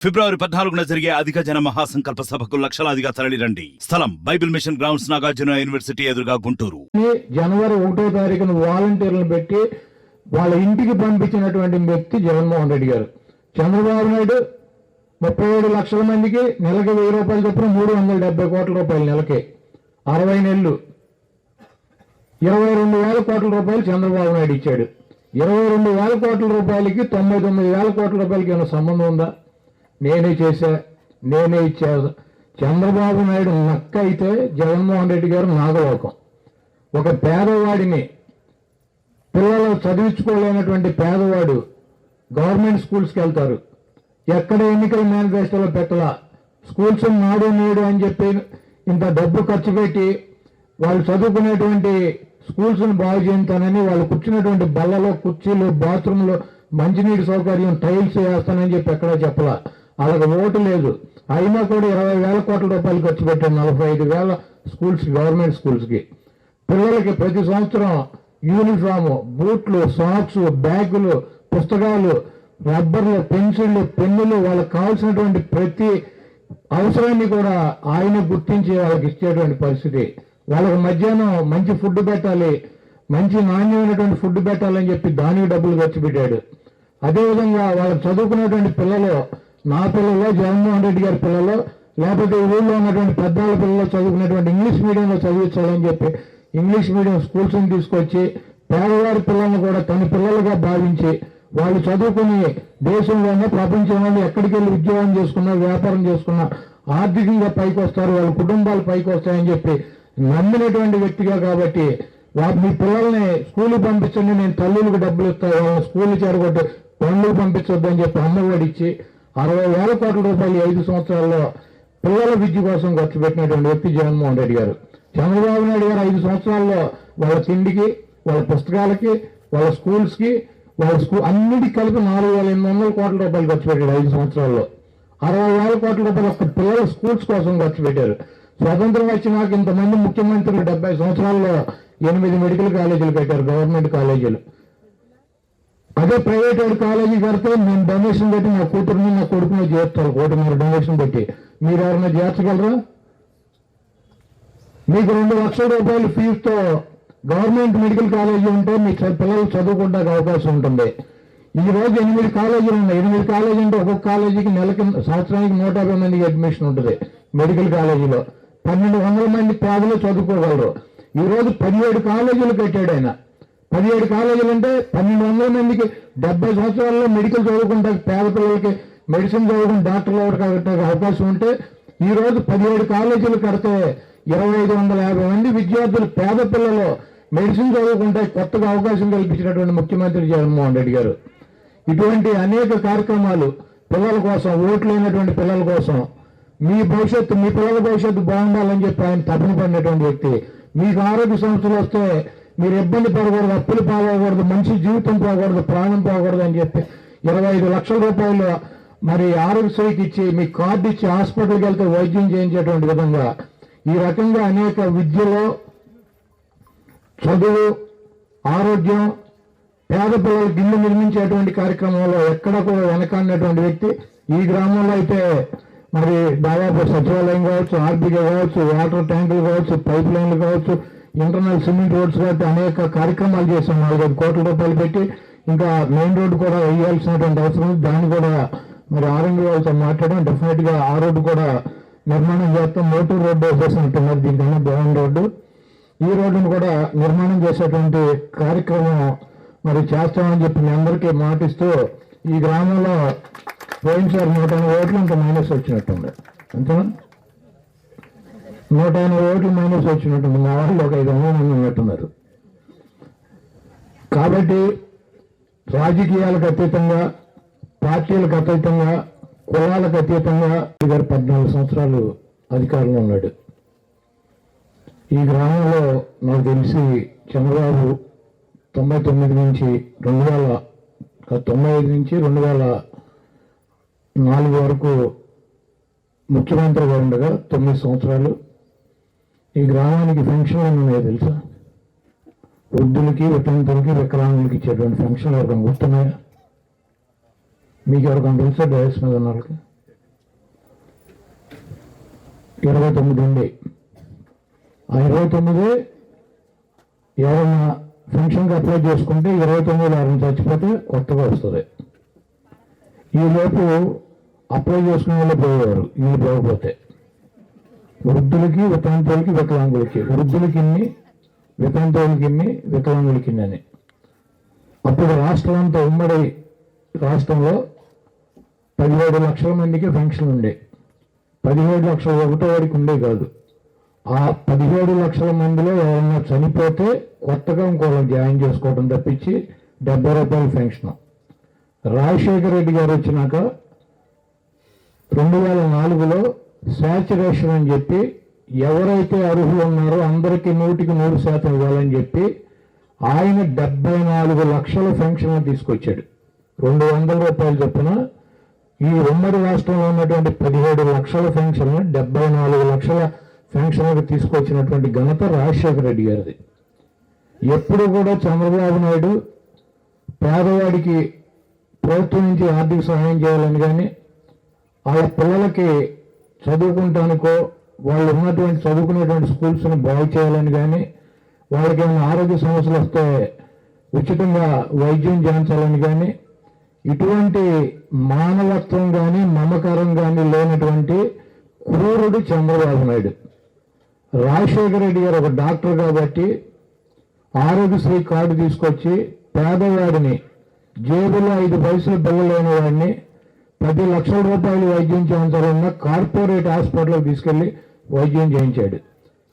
ఫిబ్రవరి 14న జరిగే అధిక జన మహాసంకల్ప సభకు లక్షలాదిగా తరలిరండి. స్థలం Bible mission grounds, Nagarjuna university ఎదురుగా, గుంటూరు. జనవరి 1వ తారీఖున వాలంటీర్లను పెట్టి వాళ్ళ ఇంటికి పంపించినటువంటి వ్యక్తి జగన్మోహన్ రెడ్డి గారు. చంద్రబాబు నాయుడు 37 లక్షల మందికి నెలకి 1000 రూపాయలు చొప్పున 370 కోట్ల రూపాయలు నెలకి 60 నెలలు 22,000 కోట్ల రూపాయలు చంద్రబాబు నాయుడు ఇచ్చాడు. 22,000 కోట్ల రూపాయలకి 99,000 కోట్ల రూపాయలకి ఏమైనా సంబంధం ఉందా? నేనే చేశా, నేనే ఇచ్చా. చంద్రబాబు నాయుడు నక్క అయితే జగన్మోహన్ రెడ్డి గారు నాగలోకం. ఒక పేదవాడిని, పిల్లలు చదివించుకోలేనటువంటి పేదవాడు గవర్నమెంట్ స్కూల్స్కి వెళ్తారు. ఎక్కడ ఎన్నికల మేనిఫెస్టోలో పెట్టలా. స్కూల్స్ నాడు నేడు అని చెప్పి ఇంత డబ్బు ఖర్చు పెట్టి వాళ్ళు చదువుకునేటువంటి స్కూల్స్ను బాగు చేయించానని, వాళ్ళు కూర్చున్నటువంటి బల్లలో, కుర్చీలు, బాత్రూంలో మంచినీటి సౌకర్యం, టైల్స్ వేస్తానని చెప్పి ఎక్కడా చెప్పలా. అలాగ ఓటు లేదు. అయినా కూడా 20,000 కోట్ల రూపాయలు ఖర్చు పెట్టారు 45,000 స్కూల్స్, గవర్నమెంట్ స్కూల్స్కి. పిల్లలకి ప్రతి సంవత్సరం యూనిఫాము, బూట్లు, సాక్స్, బ్యాగులు, పుస్తకాలు, రబ్బర్లు, పెన్సిళ్ళు, పెన్నులు, వాళ్ళకి కావాల్సినటువంటి ప్రతి అవసరాన్ని కూడా ఆయన గుర్తించి వాళ్ళకి ఇచ్చేటువంటి పరిస్థితి. వాళ్ళకి మధ్యాహ్నం మంచి ఫుడ్ పెట్టాలి, మంచి నాణ్యమైనటువంటి ఫుడ్ పెట్టాలని చెప్పి దానికి డబ్బులు ఖర్చు పెట్టాడు. అదేవిధంగా వాళ్ళకి చదువుకునేటువంటి పిల్లలు, నా పిల్లలు, జగన్మోహన్ రెడ్డి గారి పిల్లలు, లేకపోతే ఊళ్ళో ఉన్నటువంటి పెద్దవాళ్ళ పిల్లలు చదువుకునేటువంటి ఇంగ్లీష్ మీడియంలో చదివించాలని చెప్పి ఇంగ్లీష్ మీడియం స్కూల్స్ని తీసుకొచ్చి పేదవారి పిల్లల్ని కూడా తన పిల్లలుగా భావించి వాళ్ళు చదువుకుని దేశంలోనే, ప్రపంచంలోనే ఎక్కడికి వెళ్ళి ఉద్యోగం చేసుకున్నా, వ్యాపారం చేసుకున్నా ఆర్థికంగా పైకి వస్తారు, వాళ్ళ కుటుంబాలు పైకి వస్తాయని చెప్పి నమ్మినటువంటి వ్యక్తిగా. కాబట్టి మీ పిల్లల్ని స్కూల్కి పంపించండి, నేను తల్లులకు డబ్బులు ఇస్తాను, వాళ్ళని స్కూల్ చేరగొట్టి పనులకు పంపించొద్దని చెప్పి అమ్మఒడి ఇచ్చి 60,000 కోట్ల రూపాయలు 5 సంవత్సరాల్లో పిల్లల విద్య కోసం ఖర్చు పెట్టినటువంటి వ్యక్తి జగన్మోహన్ రెడ్డి గారు. చంద్రబాబు నాయుడు గారు 5 సంవత్సరాల్లో వాళ్ళ తిండికి, వాళ్ళ పుస్తకాలకి, వాళ్ళ స్కూల్స్కి, వాళ్ళ అన్నిటికీ కలిపి 4,800 కోట్ల రూపాయలు ఖర్చు పెట్టాడు 5 సంవత్సరాల్లో. 60,000 కోట్ల రూపాయలు ఒక్క పిల్లల స్కూల్స్ కోసం ఖర్చు పెట్టారు. స్వతంత్రం వచ్చినాక ఇంతమంది ముఖ్యమంత్రులు 70 సంవత్సరాల్లో 8 మెడికల్ కాలేజీలు పెట్టారు, గవర్నమెంట్ కాలేజీలు. అదే ప్రైవేట్ కాలేజీ కడితే నేను డొనేషన్ పెట్టి నా కూతురుని, నా కొడుకుని చేస్తారు, 1 కోటి డొనేషన్ పెట్టి. మీరు ఎవరైనా చేర్చగలరా? మీకు 2 లక్షల రూపాయలు ఫీజుతో గవర్నమెంట్ మెడికల్ కాలేజీ ఉంటే మీ పిల్లలు చదువుకోవడానికి అవకాశం ఉంటుంది. ఈ రోజు 8 కాలేజీలు ఉన్నాయి. 8 కాలేజీ అంటే ఒక్కొక్క కాలేజీకి సంవత్సరానికి 150 మందికి అడ్మిషన్ ఉంటుంది. మెడికల్ కాలేజీలో 1,200 మంది పేదలు చదువుకోగలరు. ఈ రోజు 17 కాలేజీలు కట్టాడు ఆయన. 17 కాలేజీలు అంటే 1,200 మందికి 70 సంవత్సరాల్లో మెడికల్ చదువుకుంటే పేద పిల్లలకి మెడిసిన్ చదువుకుని డాక్టర్లు కట్టే అవకాశం ఉంటే, ఈ రోజు 17 కాలేజీలు కడితే 2,550 మంది విద్యార్థులు, పేద పిల్లలు మెడిసిన్ చదువుకుంటే కొత్తగా అవకాశం కల్పించినటువంటి ముఖ్యమంత్రి జగన్మోహన్ రెడ్డి గారు. ఇటువంటి అనేక కార్యక్రమాలు పిల్లల కోసం, ఓట్లైనటువంటి పిల్లల కోసం, మీ భవిష్యత్తు, మీ పిల్లల భవిష్యత్తు బాగుండాలని చెప్పి ఆయన తపన పడినటువంటి వ్యక్తి. మీకు ఆరోగ్య సమస్యలు వస్తే మీరు ఇబ్బంది పడకూడదు, అప్పులు పాలకూడదు, మంచి జీవితం పోకూడదు, ప్రాణం పోకూడదు అని చెప్పి 25 లక్షల రూపాయలు మరి ఆరోగ్యశ్రీకి ఇచ్చి, మీ కార్డు ఇచ్చి హాస్పిటల్కి వెళ్తే వైద్యం చేయించేటువంటి విధంగా ఈ రకంగా అనేక విద్యలో, చదువు, ఆరోగ్యం, పేద పిల్లలకు ఇల్లు నిర్మించేటువంటి కార్యక్రమంలో ఎక్కడ కూడా వెనకాడినటువంటి వ్యక్తి. ఈ గ్రామంలో అయితే మరి దాదాపు సచివాలయం కావచ్చు, ఆర్బీకే కావచ్చు, వాటర్ ట్యాంకులు కావచ్చు, పైప్ లైన్లు కావచ్చు, ఇంటర్నల్ సిమెంట్ రోడ్స్ కాబట్టి అనేక కార్యక్రమాలు చేసాం. 4,5 కోట్ల రూపాయలు పెట్టి ఇంకా మెయిన్ రోడ్డు కూడా వేయాల్సినటువంటి అవసరం ఉంది. దాన్ని కూడా మరి ఆర్ఎండ్బీ వాళ్ళతో మాట్లాడడం, డెఫినెట్ గా ఆ రోడ్డు కూడా నిర్మాణం చేస్తాం. మోటూరు రోడ్డు వేసేసినట్టున్నారు, దీనికన్నా బాగుంది రోడ్డు. ఈ రోడ్డును కూడా నిర్మాణం చేసేటువంటి కార్యక్రమం మరి చేస్తామని చెప్పి మీ అందరికీ మాటిస్తూ, ఈ గ్రామంలో పోయినసారి 180 ఓట్లు ఇంకా మైనస్ వచ్చినట్టుంది. అంతేనా? 180 ఓట్లు మైనస్ వచ్చినట్టుంది. మా వాళ్ళు ఒక 500 మంది ఉన్నట్టున్నారు. కాబట్టి రాజకీయాలకు అతీతంగా, పార్టీలకు అతీతంగా, కులాలకు అతీతంగా 14 సంవత్సరాలు అధికారంలో ఉన్నాడు. ఈ గ్రామంలో నాకు తెలిసి చంద్రబాబు 99 నుంచి 2004 వరకు ముఖ్యమంత్రిగా ఉండగా 9 సంవత్సరాలు ఈ గ్రామానికి ఫంక్షన్లు ఉన్నాయో తెలుసా? వృద్ధులకి, వితంతులకి, వికలాంగులకి ఇచ్చేటువంటి ఫంక్షన్లు ఎవరికైనా గుర్తున్నాయా? మీకు ఎవరికైనా తెలుసా? డయస్ మీద ఉన్న వాళ్ళకి 29 ఉంది. ఆ 29 ఎవరైనా పెన్షన్కి అప్లై చేసుకుంటే 29 ఎవరైనా చచ్చిపోతే కొత్తగా వస్తుంది. ఈలోపు అప్లై చేసుకునే వాళ్ళు పోయేవారు. వీళ్ళు పోకపోతే వృద్ధులకి, వితంతువులకి, వికలాంగులకి, వృద్ధులకి ఇన్ని, వితంతువులకి ఇన్ని, వికలాంగులకి ఇన్ని అని. అప్పుడు రాష్ట్రం అంతా ఉమ్మడి రాష్ట్రంలో 17 లక్షల మందికి పెన్షన్ ఉండే. 17 లక్షల ఒకటో వాడికి ఉండే కాదు. ఆ 17 లక్షల మందిలో ఎవరన్నా చనిపోతే కొత్తగా ఇంకోళ్ళని జాయిన్ చేసుకోవడం తప్పించి 70 రూపాయల పెన్షన్. రాజశేఖర రెడ్డి గారు వచ్చినాక 2004లో శాచురేషన్ అని చెప్పి ఎవరైతే అర్హులు ఉన్నారో అందరికీ 100% ఇవ్వాలని చెప్పి ఆయన 74 లక్షల పెన్షన్ తీసుకొచ్చాడు. 200 రూపాయలు చొప్పున ఈ ఉమ్మడి రాష్ట్రంలో ఉన్నటువంటి 17 లక్షల పెన్షన్ 74 లక్షల పెన్షన్లకు తీసుకొచ్చినటువంటి ఘనత రాజశేఖర రెడ్డి గారిది. ఎప్పుడు కూడా చంద్రబాబు నాయుడు పేదవాడికి ప్రభుత్వం నుంచి ఆర్థిక సహాయం చేయాలని కానీ, వాళ్ళ పిల్లలకి చదువుకుంటానికో వాళ్ళు ఉన్నటువంటి చదువుకునేటువంటి స్కూల్స్ని బాగు చేయాలని కానీ, వాళ్ళకి ఏమైనా ఆరోగ్య సమస్యలు వస్తే ఉచితంగా వైద్యం చేయించాలని కానీ, ఇటువంటి మానవత్వం కానీ మమకారం కానీ లేనటువంటి క్రూరుడు చంద్రబాబు నాయుడు. రాజశేఖర రెడ్డి గారు ఒక డాక్టర్ కాబట్టి ఆరోగ్యశ్రీ కార్డు తీసుకొచ్చి పేదవాడిని, జేబులో 5 పైసలు బిల్లలేని వాడిని 10 లక్షల రూపాయలు వైద్యం చేయించాలన్న కార్పొరేట్ హాస్పిటల్కి తీసుకెళ్లి వైద్యం చేయించాడు.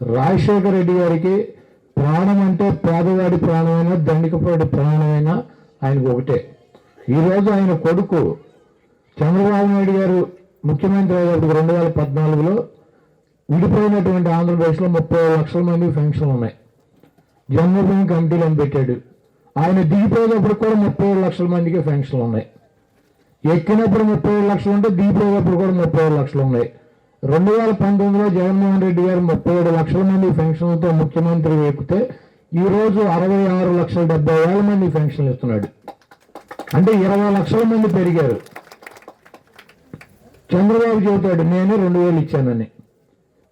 రాజశేఖర రెడ్డి గారికి ప్రాణం అంటే పేదవాడి ప్రాణమైనా దండికపాటి ప్రాణమైనా ఆయనకు ఒకటే. ఈరోజు ఆయన కొడుకు చంద్రబాబు నాయుడు గారు ముఖ్యమంత్రి అయ్యేటప్పుడు 2014లో విడిపోయినటువంటి ఆంధ్రప్రదేశ్లో 30 లక్షల మంది పెన్షన్లు ఉన్నాయి. జన్మభూమి కమిటీలు అని పెట్టాడు. ఆయన దిగిపోయేటప్పుడు కూడా 37 లక్షల మందికి పెన్షన్లు ఉన్నాయి. ఎక్కినప్పుడు 37 లక్షలు ఉంటే దిగిపోయేటప్పుడు కూడా 37 లక్షలు ఉన్నాయి. 2019లో జగన్మోహన్ రెడ్డి గారు 37 లక్షల మంది పెన్షన్లతో ముఖ్యమంత్రి ఎక్కితే ఈరోజు 66,70,000 మంది పెన్షన్లు ఇస్తున్నాడు. అంటే 20 లక్షల మంది పెరిగారు. చంద్రబాబు చెబుతాడు నేను 2,000 ఇచ్చానని.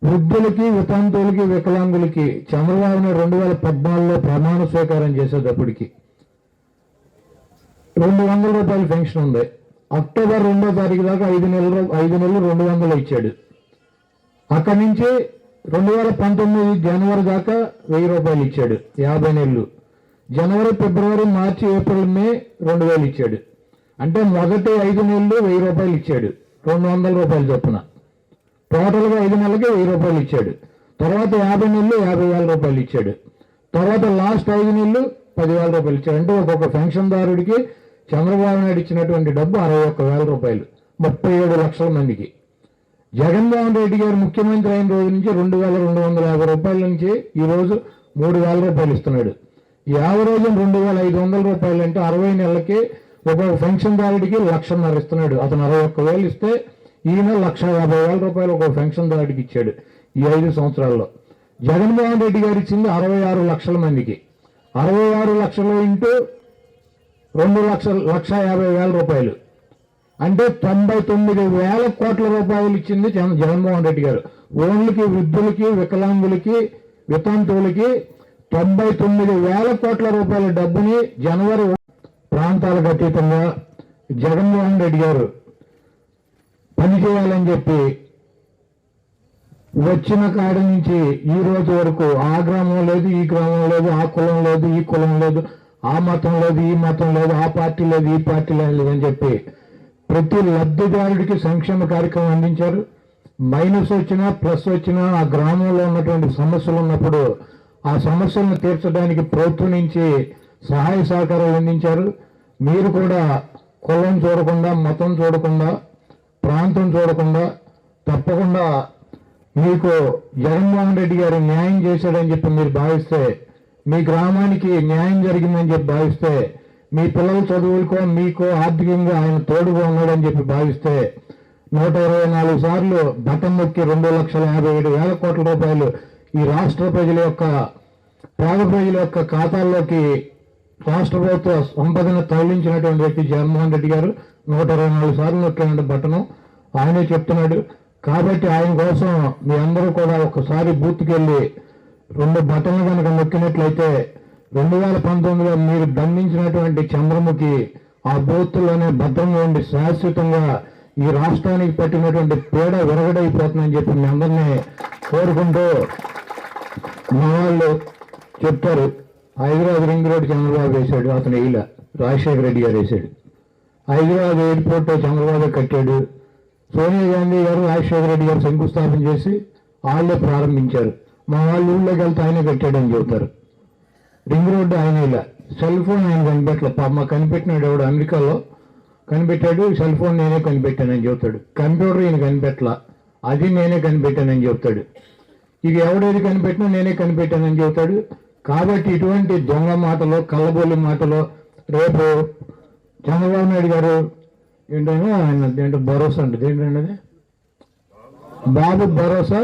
వృద్ధులకి, వితంతువులకి, వికలాంగులకి చంద్రబాబుని 2014లో ప్రమాణ స్వీకారం చేసేటప్పటికి 200 రూపాయల పెన్షన్ ఉంది. అక్టోబర్ 2వ తారీఖు దాకా 5 నెలలు 200 ఇచ్చాడు. అక్కడి నుంచి 2019 జనవరి దాకా 1000 రూపాయలు ఇచ్చాడు. 50 నెలలు. జనవరి, ఫిబ్రవరి, మార్చి, ఏప్రిల్, మే 2000 ఇచ్చాడు. అంటే మొదటి 5 నెలలు 1000 రూపాయలు ఇచ్చాడు. 200 రూపాయలు చొప్పున టోటల్గా 5 నెలలకి 1000 రూపాయలు ఇచ్చాడు. తర్వాత 50 నెలలు 50,000 రూపాయలు ఇచ్చాడు. తర్వాత లాస్ట్ 5 నెలలు 10,000 రూపాయలు ఇచ్చాడు. అంటే ఒక్కొక్క పెన్షన్దారుడికి చంద్రబాబు నాయుడు ఇచ్చినటువంటి డబ్బు 61,000 రూపాయలు 37 లక్షల మందికి. జగన్మోహన్ రెడ్డి గారు ముఖ్యమంత్రి అయిన రోజు నుంచి 2,250 రూపాయల నుంచి ఈరోజు 3,000 రూపాయలు ఇస్తున్నాడు. ఈ యావరేజ్ 2,500 రూపాయలు అంటే 60 నెలలకి ఒక్కొక్క పెన్షన్దారుడికి 1,50,000 ఇస్తున్నాడు. అతను 61,000 ఇస్తే ఈయన 1,50,000 రూపాయలు ఒక్కొక్క పెన్షన్దారుడికి ఇచ్చాడు ఈ 5 సంవత్సరాల్లో. జగన్మోహన్ రెడ్డి గారు ఇచ్చింది 66 లక్షల మందికి. 66 లక్షలు ఇంటూ 2,50,000 రూపాయలు అంటే 99,000 కోట్ల రూపాయలు ఇచ్చింది జగన్మోహన్ రెడ్డి గారు. ఓన్లకి వృద్ధులకి, వికలాంగులకి, వితంతువులకి 99,000 కోట్ల రూపాయల డబ్బుని జనవరి ప్రాంతాలకు అతీతంగా జగన్మోహన్ రెడ్డి గారు పనిచేయాలని చెప్పి వచ్చిన కాడి నుంచి ఈ రోజు వరకు ఆ గ్రామం లేదు, ఈ గ్రామం లేదు, ఆ కులం లేదు, ఈ కులం లేదు, ఆ మతం లేదు, ఈ మతం లేదు, ఆ పార్టీ లేదు, ఈ పార్టీ లేదు అని చెప్పి ప్రతి లబ్ధిదారుడికి సంక్షేమ కార్యక్రమం అందించారు. మైనస్ వచ్చినా ప్లస్ వచ్చినా ఆ గ్రామంలో ఉన్నటువంటి సమస్యలు ఉన్నప్పుడు ఆ సమస్యలను తీర్చడానికి ప్రభుత్వం నుంచి సహాయ సహకారాలు అందించారు. మీరు కూడా కులం చూడకుండా, మతం చూడకుండా, ప్రాంతం చూడకుండా తప్పకుండా మీకు జగన్మోహన్ రెడ్డి గారు న్యాయం చేశాడని చెప్పి మీరు భావిస్తే, మీ గ్రామానికి న్యాయం జరిగిందని చెప్పి భావిస్తే, మీ పిల్లల చదువులకో మీకో ఆర్థికంగా ఆయన తోడుగా ఉన్నాడని చెప్పి భావిస్తే 124 సార్లు బటన్ నొక్కి 2,57,000 కోట్ల రూపాయలు ఈ రాష్ట్ర ప్రజల యొక్క పేద ప్రజల యొక్క ఖాతాల్లోకి రాష్ట్ర ప్రభుత్వ సంపదను తరలించినటువంటి వ్యక్తి జగన్మోహన్ రెడ్డి గారు. 124 సార్లు నొక్కినటువంటి బటను ఆయనే చెప్తున్నాడు. కాబట్టి ఆయన కోసం మీ అందరూ కూడా ఒకసారి బూత్కి వెళ్ళి 2 బటన్లు కనుక నొక్కినట్లయితే 2019లో మీరు బంధించినటువంటి చంద్రముఖి ఆ బూత్లోనే భద్రంగా ఉండి శాశ్వతంగా ఈ రాష్ట్రానికి పట్టినటువంటి పీడ విరగడైపోతుందని చెప్పి మీ అందరినీ కోరుకుంటూ మా వాళ్ళు చెప్తారు. హైదరాబాద్ రింగ్ రోడ్ చంద్రబాబు వేశాడు, అతను వేయలే, రాజశేఖర రెడ్డి గారు వేశాడు. హైదరాబాద్ ఎయిర్పోర్ట్ చంద్రబాబు కట్టాడు. సోనియా గాంధీ గారు రాజశేఖర రెడ్డి గారు శంకుస్థాపన చేసి వాళ్ళే ప్రారంభించారు. మా వాళ్ళు ఊళ్ళోకి వెళ్తే ఆయనే కట్టాడని చెబుతారు. రింగ్ రోడ్డు ఆయన ఇలా, సెల్ ఫోన్ ఆయన కనిపెట్టలే. మా కనిపెట్టినాడు ఎవడు అమెరికాలో కనిపెట్టాడు, సెల్ ఫోన్ నేనే కనిపెట్టానని చెబుతాడు. కంప్యూటర్ ఈయన కనిపెట్టలా, అది నేనే కనిపెట్టానని చెబుతాడు. ఇక ఎవడేది కనిపెట్టినా నేనే కనిపెట్టానని చెబుతాడు. కాబట్టి ఇటువంటి దొంగ మాటలు, కళ్ళబొల్లి మాటలు రేపు చంద్రబాబు నాయుడు గారు ఏంటంటే ఆయన ఏంటో భరోసా అంటది, ఏంటంటే అది బాబు భరోసా,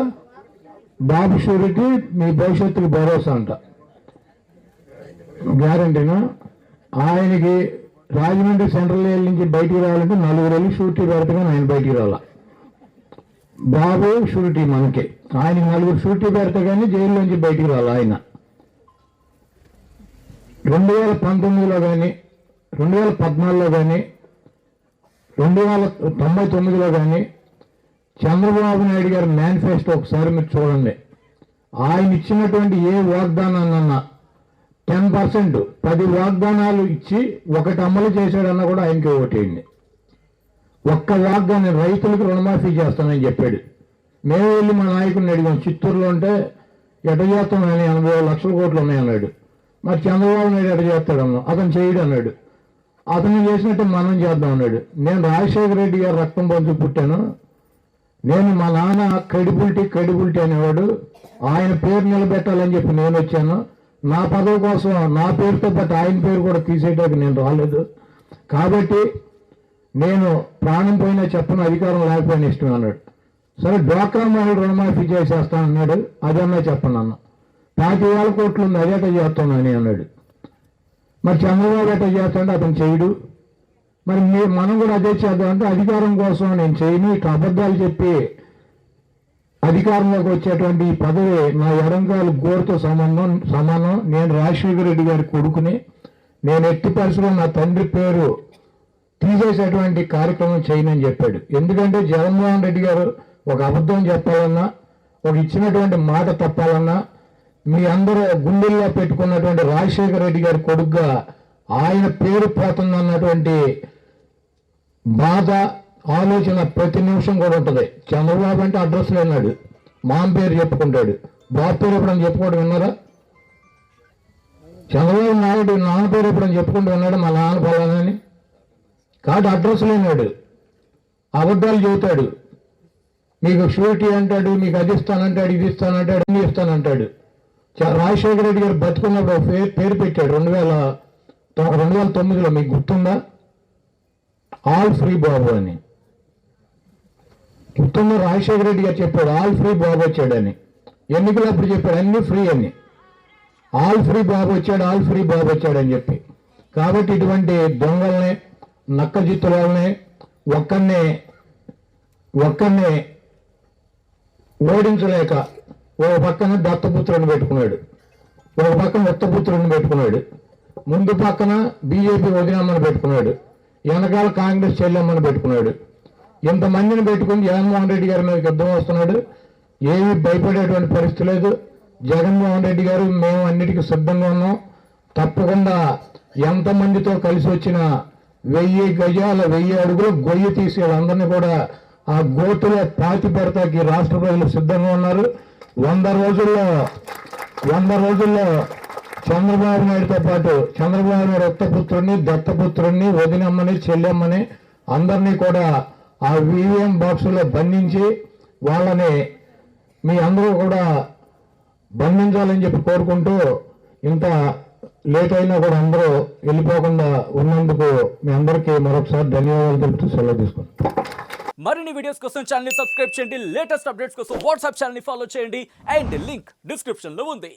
బాబు షూరిటీ, మీ భవిష్యత్తుకి భరోసా అంట, గ్యారంటీనా. ఆయనకి రాజమండ్రి సెంట్రల్ జైలు నుంచి బయటికి రావాలంటే 4 వెళ్ళి షూరిటీ పెడతాగా ఆయన బయటికి రావాల. బాబు షూరిటీ మనకి, ఆయనకి 4 షూరిటీ పెడతా కానీ జైల్లోంచి బయటికి రావాలి ఆయన. 2019లో కానీ 2014లో కానీ 2099లో కానీ చంద్రబాబు నాయుడు గారి మేనిఫెస్టో ఒకసారి మీరు చూడండి. ఆయన ఇచ్చినటువంటి ఏ వాగ్దానాన్నన్నా 10%, 10 వాగ్దానాలు ఇచ్చి ఒకటి అమలు చేశాడన్నా కూడా ఆయనకి ఓటేయండి. ఒక్క వాగ్దానం, రైతులకు రుణమాఫీ చేస్తానని చెప్పాడు. మేము వెళ్ళి మా నాయకుడిని అడిగాం, చిత్తూరులో ఉంటే ఎట చేస్తామని 80 లక్షల కోట్లు ఉన్నాయన్నాడు. మరి చంద్రబాబు నాయుడు ఎట చేస్తాడన్నా, అతను చేయడు అన్నాడు. అతను చేసినట్టు మనం చేద్దాం అన్నాడు. నేను రాజశేఖర రెడ్డి గారు రక్తం పంచు పుట్టాను, నేను మా నాన్న క్రెడిబిలిటీ అనేవాడు, ఆయన పేరు నిలబెట్టాలని చెప్పి నేను వచ్చాను. నా పదవి కోసం నా పేరుతో పాటు ఆయన పేరు కూడా తీసేయడానికి నేను రాలేదు. కాబట్టి నేను ప్రాణం పోయినా చెప్పను, అధికారం లేకపోయినా ఇష్టం అన్నాడు. సరే డ్వాక్రా మహిళ రుణమాఫీ చేసేస్తాను అన్నాడు, అదన్నా చెప్పను అన్న. 50,000 కోట్లు ఉంది, అదేట చేస్తానని అన్నాడు. మరి చంద్రబాబు ఎట చేస్తాడంటే అతను చేయడు. మరి మనం కూడా అదే చేద్దామంటే అధికారం కోసం నేను చేయను, ఇట్లా అబద్ధాలు చెప్పి అధికారంలోకి వచ్చేటువంటి ఈ పదవి నా ఎడంకాలు గోరుతో సమానం. నేను రాజశేఖర రెడ్డి గారి కొడుకుని, నేను ఎట్టి పరిస్థితుల్లో నా తండ్రి పేరు తీసేసేటువంటి కార్యక్రమం చేయనని చెప్పాడు. ఎందుకంటే జగన్మోహన్ రెడ్డి గారు ఒక అబద్ధం చెప్పాలన్నా, ఒక ఇచ్చినటువంటి మాట తప్పాలన్నా మీ అందరూ గుండెల్లో పెట్టుకున్నటువంటి రాజశేఖర రెడ్డి గారి కొడుకుగా ఆయన పేరు పోతుందన్నటువంటి బాధ, ఆలోచన ప్రతి నిమిషం కూడా ఉంటుంది. చంద్రబాబు అంటే అడ్రస్ లేనాడు, మామ పేరు చెప్పుకుంటాడు, బాబు పేరు ఎప్పుడని చెప్పుకోవడం విన్నారా? చంద్రబాబు నాయుడు నాన్న పేరు ఎప్పుడని చెప్పుకుంటూ ఉన్నాడు, మా నాన్న ఫలానని. కాబట్టి అడ్రస్ లేనాడు, అబద్ధాలు చెబుతాడు. మీకు షూరిటీ అంటాడు, మీకు అది ఇస్తానంటాడు, ఇది ఇస్తానంటాడు, అన్ని ఇస్తానంటాడు. రాజశేఖర రెడ్డి గారు బతుకున్నప్పుడు పేరు పెట్టాడు 2009లో, మీకు గుర్తుందా? ఆల్ ఫ్రీ బాబు అని గుర్తుందా? రాజశేఖర రెడ్డి గారు చెప్పాడు ఆల్ ఫ్రీ బాబు వచ్చాడని. ఎన్నికలు అప్పుడు చెప్పాడు అన్ని ఫ్రీ అని, ఆల్ ఫ్రీ బాబు వచ్చాడు, ఆల్ ఫ్రీ బాబు వచ్చాడని చెప్పి. కాబట్టి ఇటువంటి దొంగల్ని, నక్క జిత్తులని ఒక్కరినే ఓడించలేక ఒక పక్కన దత్తపుత్రుని పెట్టుకున్నాడు, ఒక పక్కన ఉత్తపుత్రుని పెట్టుకున్నాడు, ముందు పక్కన బీజేపీ వదినమ్మని పెట్టుకున్నాడు, వెనకాల కాంగ్రెస్ చెల్లెమ్మని పెట్టుకున్నాడు. ఇంతమందిని పెట్టుకుని జగన్మోహన్ రెడ్డి గారి మీద యుద్ధం వస్తున్నాడు. ఏమీ భయపడేటువంటి పరిస్థితి లేదు. జగన్మోహన్ రెడ్డి గారు మేము అన్నిటికీ సిద్ధంగా ఉన్నాం, తప్పకుండా ఎంతమందితో కలిసి వచ్చిన 1000 గజాల 1000 అడుగులు గొయ్యి తీసి వాళ్ళందరినీ కూడా ఆ గోతులో పాతి పెడతాకి రాష్ట్ర ప్రజలు సిద్ధంగా ఉన్నారు. 100 రోజుల్లో చంద్రబాబు నాయుడుతో పాటు చంద్రబాబు నాయుడు ఉత్తపుత్రుడిని, దత్తపుత్రుడిని, వదినమ్మని, చెల్లెమ్మని అందరినీ కూడా ఆ ఈవీఎం బాక్సులో బంధించి వాళ్ళని మీ అందరూ కూడా బంధించాలని చెప్పి కోరుకుంటూ, ఇంత లేట్ అయినా కూడా అందరూ వెళ్ళిపోకుండా ఉన్నందుకు మీ అందరికీ మరొకసారి ధన్యవాదాలు తెలుపుతూ సెలవు తీసుకుంటాం. మరిన్ని వీడియోస్ కోసం ఛానల్ ని సబ్స్క్రైబ్ చేయండి, లేటెస్ట్ అప్డేట్స్ కోసం వాట్సాప్ ఛానల్ ని ఫాలో చేయండి అండ్ లింక్ డిస్క్రిప్షన్ లో ఉంది.